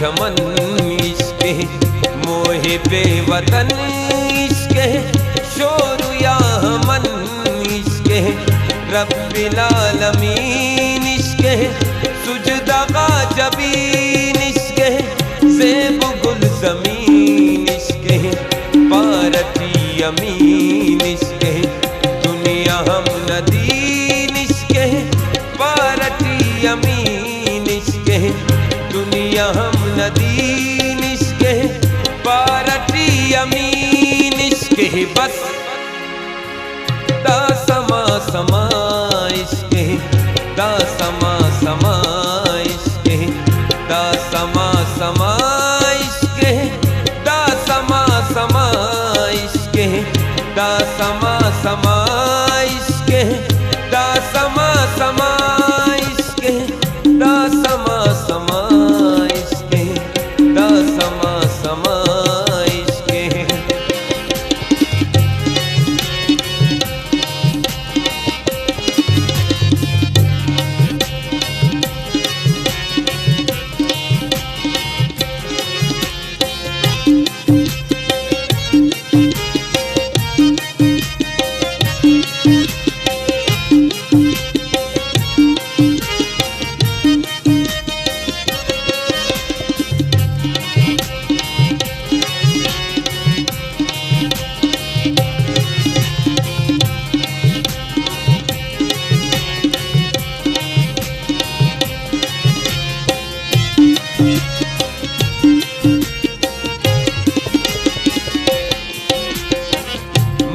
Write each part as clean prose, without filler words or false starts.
चमन इश्क मोहे बेवतन इश्क शोर या मन इश्क रब्बिल आलमीन इश्क सुजदा का जबीन इश्क ज़ेब गुल ज़मीन इश्क पारती यमीन इश्क दुनिया हम नदीन इश्क पारती यमीन इश्क दुनिया हम नदीन इश्क पारती यमीन इश्क बस दा समा समा इश्क दा समा समा इश्क दा समा समा इश्क दा समा समा इश्क दा समा समा इश्क दा समा समा इश्क दा समा समा इश्क दा समा समा इश्क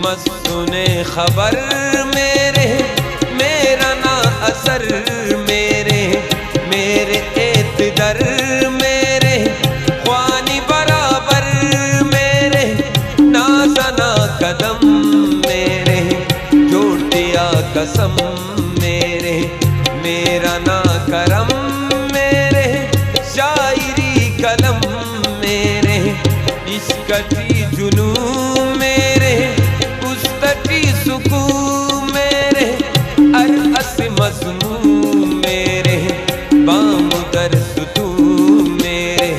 मस्तूने खबर मेरे मेरा ना असर मेरे मेरे एतदर मेरे ख्वानी बराबर मेरे नाज़ना कदम मेरे जोड़ दिया कसम मेरे मेरा ना करम मेरे शायरी कलम मेरे इश्क़ी जुनू मेरे उस्तकी सुकून मेरे अरअस मज़मूम मेरे बामुदर सुतू मेरे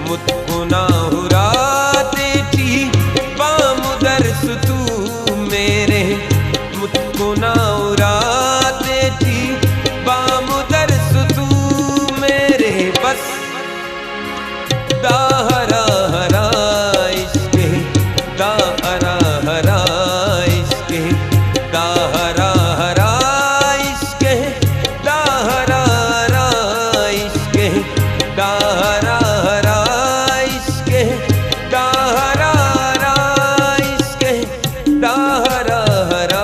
मुतकुना हुराते थी बामुदर सुतू मेरे मुतकुना हुराते थी बामुदर सुतू मेरे बस दा हरा हरा इश्क दा हरा हरा इश्क दा हरा हरा इश्क दा हरा हरा इश्क दा हरा हरा इश्क दा हरा हरा इश्क दा हरा हरा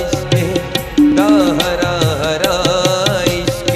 इश्क दा हरा हरा इश्क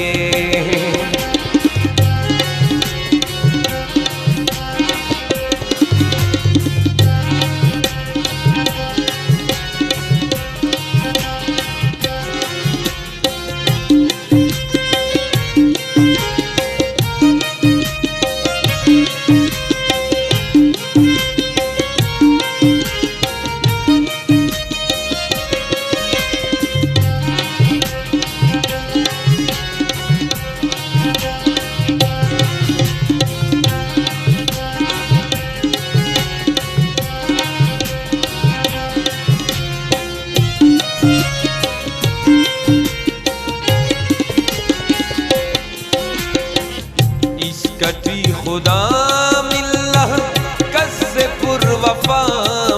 इश्क़ी खुदा मिल्ला कस्से पुरवफा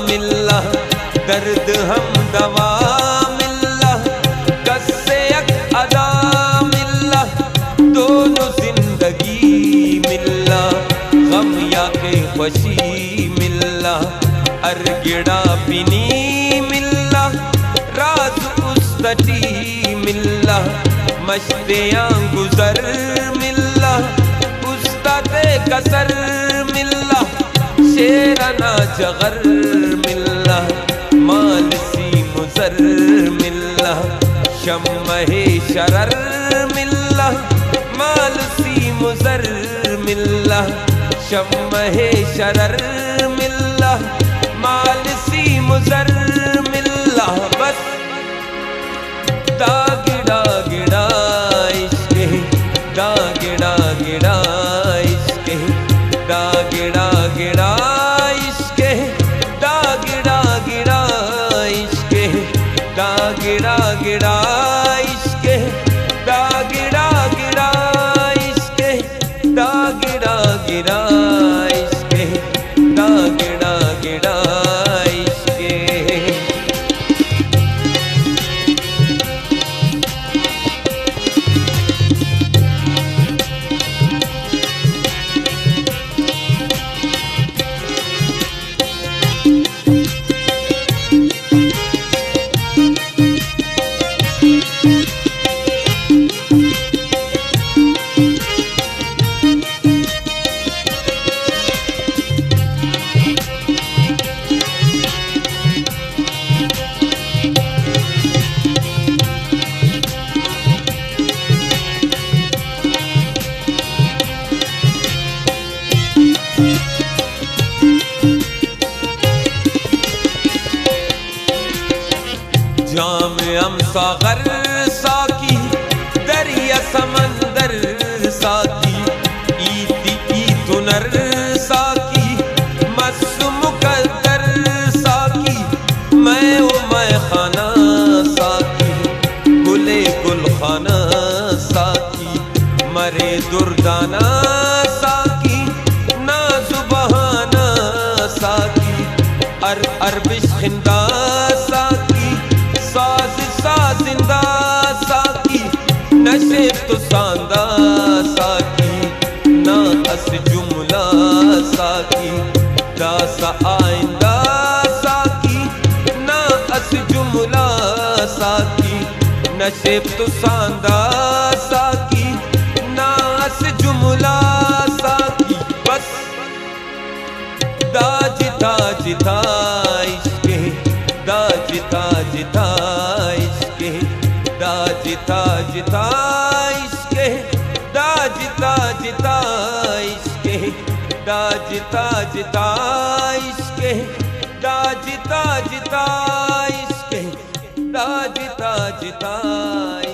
मिल्ला दर्द हम दवा मिल्ला कस्से अक अदा मिल्ला दोनों जिंदगी मिल्ला गम या के खुशी मिल्ला अरगिड़ा पिनी मिल्ला राज उस्तटी मिल्ला मश्तियाँ गुजर मिल्ला उस्तादे कसर मिल्ला शेराना जगर मिल्ला माल सी मुजर मिल्ला शम्महे शरर मिल्ला माल सी मुजर मिल्ला शम्महे शरर मिल्ला माल सी मुजर मिल्ला बस दा गिड़ा गिड़ा इश्क दागिड़ा गिड़ा इश्के दागिड़ा गिड़ा इश्के दागिड़ा गिड़ा इश्के दागिड़ा गिड़ा इश्के दागिड़ा गिड़ा इश्के दागिड़ा गिड़ा इश्के। जाम हम सागर साकी दरिया समंदर साकी ईदी ईतुनर साकी मस्त मुकद्दर साकी मैं ओ मैं खाना साकी गुले गुल खाना साकी मरे दुर्दाना साकी ना सुबहाना साकी अरबिश खिंदा साकी साज साजिंदा साकी नशे तो सांदा साकी ना अस जुमला साकी दासा आइंदा साकी ना अस जुमला साकी नशे तो सांदा साकी ना अस जुमला साकी बस दाज दाज दाज दाज ताज ताज के दाज ताज ताज के दाज ताज ताज के दाज ताज ताज के दाज ताज ताज के दाज ताज ताज